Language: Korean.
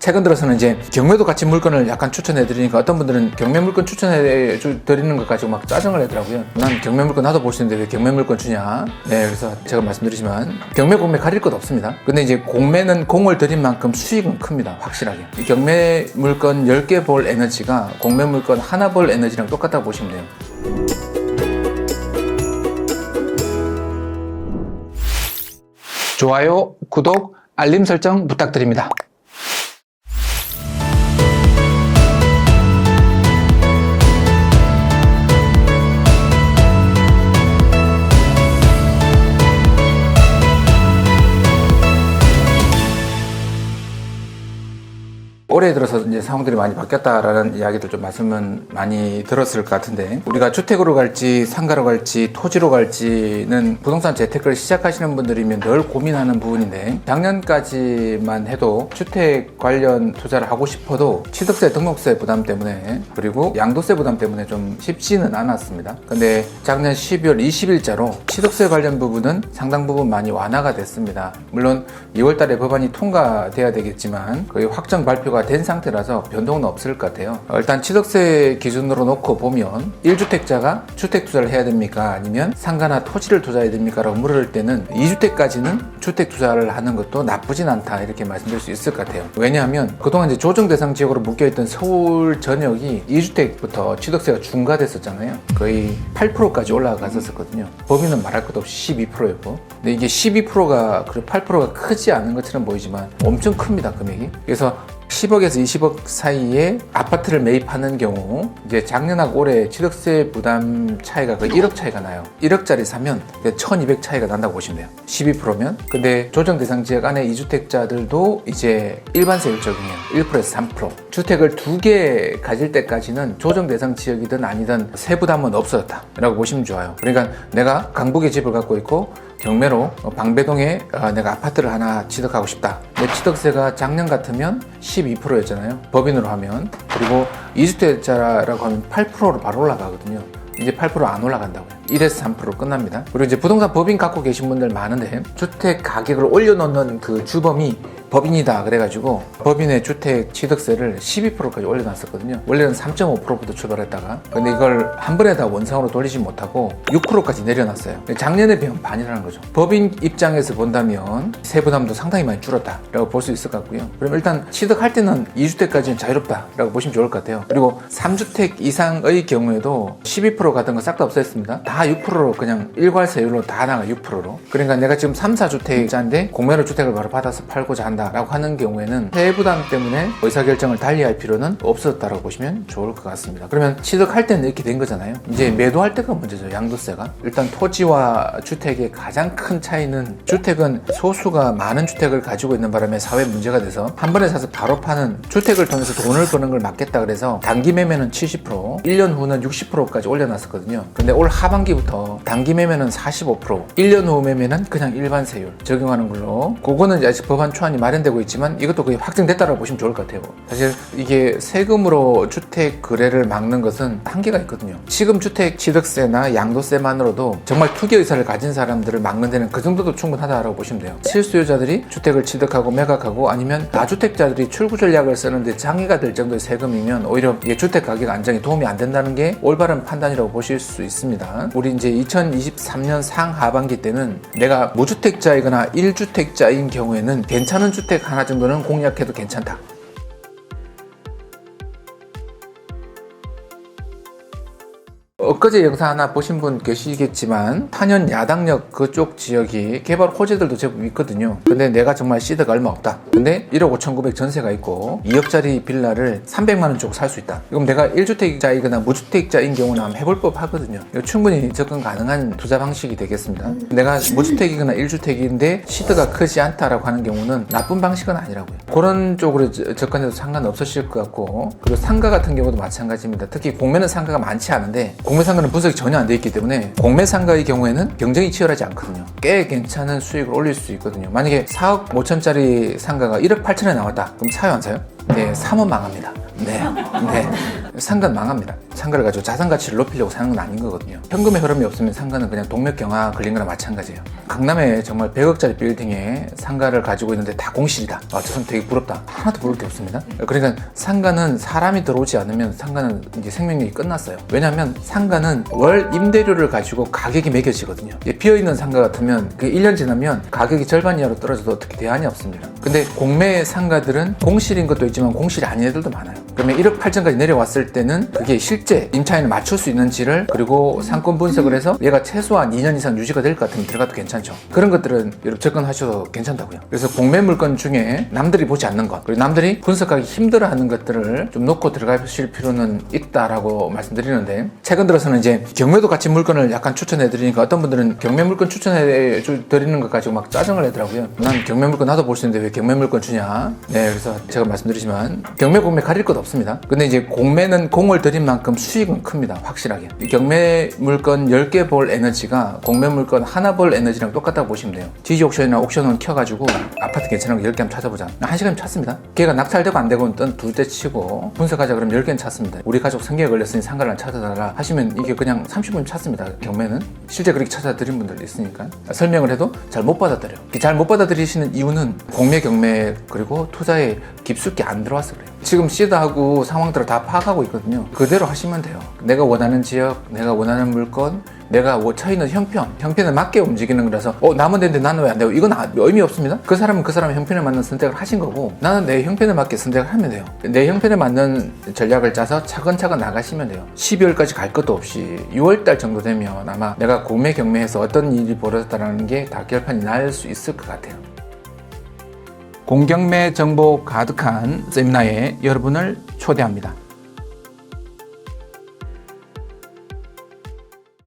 최근 들어서는 이제 경매도 같이 물건을 약간 추천해 드리니까 어떤 분들은 경매 물건 추천해 드리는 것 가지고 막 짜증을 내더라고요. 난 경매 물건 나도 볼 수 있는데 왜 경매 물건 주냐. 네, 그래서 제가 말씀드리지만 경매 공매 가릴 것 없습니다. 근데 이제 공매는 공을 들인 만큼 수익은 큽니다. 확실하게. 이 경매 물건 10개 볼 에너지가 공매 물건 하나 볼 에너지랑 똑같다고 보시면 돼요. 좋아요, 구독, 알림 설정 부탁드립니다. 올해 들어서 이제 상황들이 많이 바뀌었다라는 이야기도 좀 말씀은 많이 들었을 것 같은데, 우리가 주택으로 갈지 상가로 갈지 토지로 갈지는 부동산 재테크를 시작하시는 분들이면 늘 고민하는 부분인데, 작년까지만 해도 주택 관련 투자를 하고 싶어도 취득세 등록세 부담 때문에 그리고 양도세 부담 때문에 좀 쉽지는 않았습니다. 근데 작년 12월 20일자로 취득세 관련 부분은 상당 부분 많이 완화가 됐습니다. 물론 2월 달에 법안이 통과돼야 되겠지만 거의 확정 발표가 된 상태라서 변동은 없을 것 같아요. 일단 취득세 기준으로 놓고 보면 1주택자가 주택 투자를 해야 됩니까? 아니면 상가나 토지를 투자해야 됩니까? 라고 물을 때는 2주택까지는 주택 투자를 하는 것도 나쁘진 않다, 이렇게 말씀드릴 수 있을 것 같아요. 왜냐하면 그동안 이제 조정 대상 지역으로 묶여있던 서울 전역이 2주택부터 취득세가 중과됐었잖아요. 거의 8%까지 올라갔었거든요. 법인은 말할 것도 없이 12%였고, 근데 이게 12%가 그리고 8%가 크지 않은 것처럼 보이지만 엄청 큽니다, 금액이. 그래서 10억에서 20억 사이에 아파트를 매입하는 경우 이제 작년하고 올해 취득세 부담 차이가 거의 1억 차이가 나요. 1억짜리 사면 1200 차이가 난다고 보시면 돼요. 12%면. 근데 조정 대상 지역 안에 2주택자들도 이제 일반세율 적용해요. 1%에서 3%. 주택을 2개 가질 때까지는 조정 대상 지역이든 아니든 세 부담은 없어졌다 라고 보시면 좋아요. 그러니까 내가 강북에 집을 갖고 있고 경매로 방배동에 내가 아파트를 하나 취득하고 싶다. 내 취득세가 작년 같으면 12%였잖아요. 법인으로 하면. 그리고 2주택자라고 하면 8%로 바로 올라가거든요. 이제 8% 안 올라간다고요. 1에서 3% 끝납니다. 그리고 이제 부동산 법인 갖고 계신 분들 많은데, 주택 가격을 올려놓는 그 주범이 법인이다 그래가지고 법인의 주택 취득세를 12%까지 올려놨었거든요. 원래는 3.5%부터 출발했다가, 근데 이걸 한 번에 다 원상으로 돌리지 못하고 6%까지 내려놨어요. 작년에 비하면 반이라는 거죠. 법인 입장에서 본다면 세부담도 상당히 많이 줄었다라고 볼 수 있을 것 같고요. 그럼 일단 취득할 때는 2주택까지는 자유롭다라고 보시면 좋을 것 같아요. 그리고 3주택 이상의 경우에도 12% 같은 거 싹 다 없앴습니다. 다 6%로 그냥 일괄세율로 다 나가 6%로. 그러니까 내가 지금 3, 4주택자인데 공매로 주택을 바로 받아서 팔고자 한다라고 하는 경우에는 세부담 때문에 의사결정을 달리할 필요는 없었다라고 보시면 좋을 것 같습니다. 그러면 취득할 때는 이렇게 된 거잖아요. 이제 매도할 때가 문제죠. 양도세가. 일단 토지와 주택의 가장 큰 차이는, 주택은 소수가 많은 주택을 가지고 있는 바람에 사회 문제가 돼서 한 번에 사서 바로 파는, 주택을 통해서 돈을 버는 걸 막겠다 그래서 단기 매매는 70%, 1년 후는 60%까지 올려놨었거든요. 근데 올 하반기부터 단기 매매는 45%, 1년 후 매매는 그냥 일반 세율 적용하는 걸로, 그거는 아직 법안 초안이 마련되고 있지만 이것도 거의 확정됐다라고 보시면 좋을 것 같아요. 사실 이게 세금으로 주택 거래를 막는 것은 한계가 있거든요. 지금 주택 취득세나 양도세만으로도 정말 투기 의사를 가진 사람들을 막는 데는 그 정도도 충분하다라고 보시면 돼요. 실수요자들이 주택을 취득하고 매각하고 아니면 다주택자들이 출구 전략을 쓰는데 장애가 될 정도의 세금이면 오히려 이게 주택 가격 안정에 도움이 안 된다는 게 올바른 판단이라고 보실 수 있습니다. 우리 이제 2023년 상하반기 때는 내가 무주택자이거나 1주택자인 경우에는 괜찮은 주택 하나 정도는 공략해도 괜찮다. 엊그제 영상 하나 보신 분 계시겠지만 탄현 야당역 그쪽 지역이 개발 호재들도 제법 있거든요. 근데 내가 정말 시드가 얼마 없다. 근데 1억 5,900 전세가 있고 2억짜리 빌라를 300만원 주고 살 수 있다. 그럼 내가 1주택자이거나 무주택자인 경우는 한번 해볼 법 하거든요. 이거 충분히 접근 가능한 투자 방식이 되겠습니다. 내가 무주택이거나 1주택인데 시드가 크지 않다라고 하는 경우는 나쁜 방식은 아니라고요. 그런 쪽으로 접근해도 상관없으실 것 같고, 그리고 상가 같은 경우도 마찬가지입니다. 특히 공매는 상가가 많지 않은데 공매상가는 분석이 전혀 안 돼 있기 때문에 공매상가의 경우에는 경쟁이 치열하지 않거든요. 꽤 괜찮은 수익을 올릴 수 있거든요. 만약에 4억 5천짜리 상가가 1억 8천에 나왔다. 그럼 사요 안 사요? 네, 사면 망합니다. 네. 상가는 망합니다. 상가를 가지고 자산 가치를 높이려고 사는 건 아닌 거거든요. 현금의 흐름이 없으면 상가는 그냥 동맥경화 걸린 거나 마찬가지예요. 강남에 정말 100억짜리 빌딩에 상가를 가지고 있는데 다 공실이다. 저는 되게 부럽다. 하나도 부러울 게 없습니다. 그러니까 상가는 사람이 들어오지 않으면 상가는 이제 생명력이 끝났어요. 왜냐하면 상가는 월 임대료를 가지고 가격이 매겨지거든요. 비어있는 상가 같으면 그 1년 지나면 가격이 절반 이하로 떨어져도 어떻게 대안이 없습니다. 근데 공매 상가들은 공실인 것도 있지만 공실이 아닌 애들도 많아요. 그러면 1억 8천까지 내려왔을 때는 그게 실제 임차인을 맞출 수 있는지를 그리고 상권 분석을 해서 얘가 최소한 2년 이상 유지가 될 것 같으면 들어가도 괜찮죠. 그런 것들은 여러분 접근하셔도 괜찮다고요. 그래서 공매 물건 중에 남들이 보지 않는 것 그리고 남들이 분석하기 힘들어하는 것들을 좀 놓고 들어가실 필요는 있다라고 말씀드리는데, 최근 들어서는 이제 경매도 같이 물건을 약간 추천해 드리니까 어떤 분들은 경매 물건 추천해 드리는 것 가지고 막 짜증을 내더라고요. 난 경매 물건 나도 볼 수 있는데 왜 경매 물건 주냐. 네, 그래서 제가 말씀드리지만 경매 공매 가릴 것 없습니다. 근데 이제 공매는 공을 들인 만큼 수익은 큽니다. 확실하게. 경매 물건 10개 볼 에너지가 공매 물건 하나 볼 에너지랑 똑같다고 보시면 돼요. 지지 옥션이나 옥션을 켜가지고 아파트 괜찮은 거 10개 한번 찾아보자. 1시간이면 찾습니다. 걔가 낙찰되고 안 되고는 둘째 치고 분석하자 그러면 10개는 찾습니다. 우리 가족 생계에 걸렸으니 상가를 찾아달라 하시면 이게 그냥 30분 찾습니다. 경매는 실제 그렇게 찾아드린 분들 있으니까 설명을 해도 잘 못 받아들여요. 잘 못 받아들이시는 이유는 공매 경매 그리고 투자에 깊숙이 안 들어와서 그래요. 지금 시드하고 상황들을 다 파악하고 있거든요. 그대로 하시면 돼요. 내가 원하는 지역, 내가 원하는 물건, 내가 처있는 형편에 맞게 움직이는 거라서 남은 데인데 나는 왜 안 되고 이건 의미 없습니다. 그 사람은 그 사람의 형편에 맞는 선택을 하신 거고 나는 내 형편에 맞게 선택을 하면 돼요. 내 형편에 맞는 전략을 짜서 차근차근 나가시면 돼요. 12월까지 갈 것도 없이 6월달 정도 되면 아마 내가 공매 경매에서 어떤 일이 벌어졌다는 게 다 결판이 날 수 있을 것 같아요. 공경매 정보 가득한 세미나에 여러분을 초대합니다.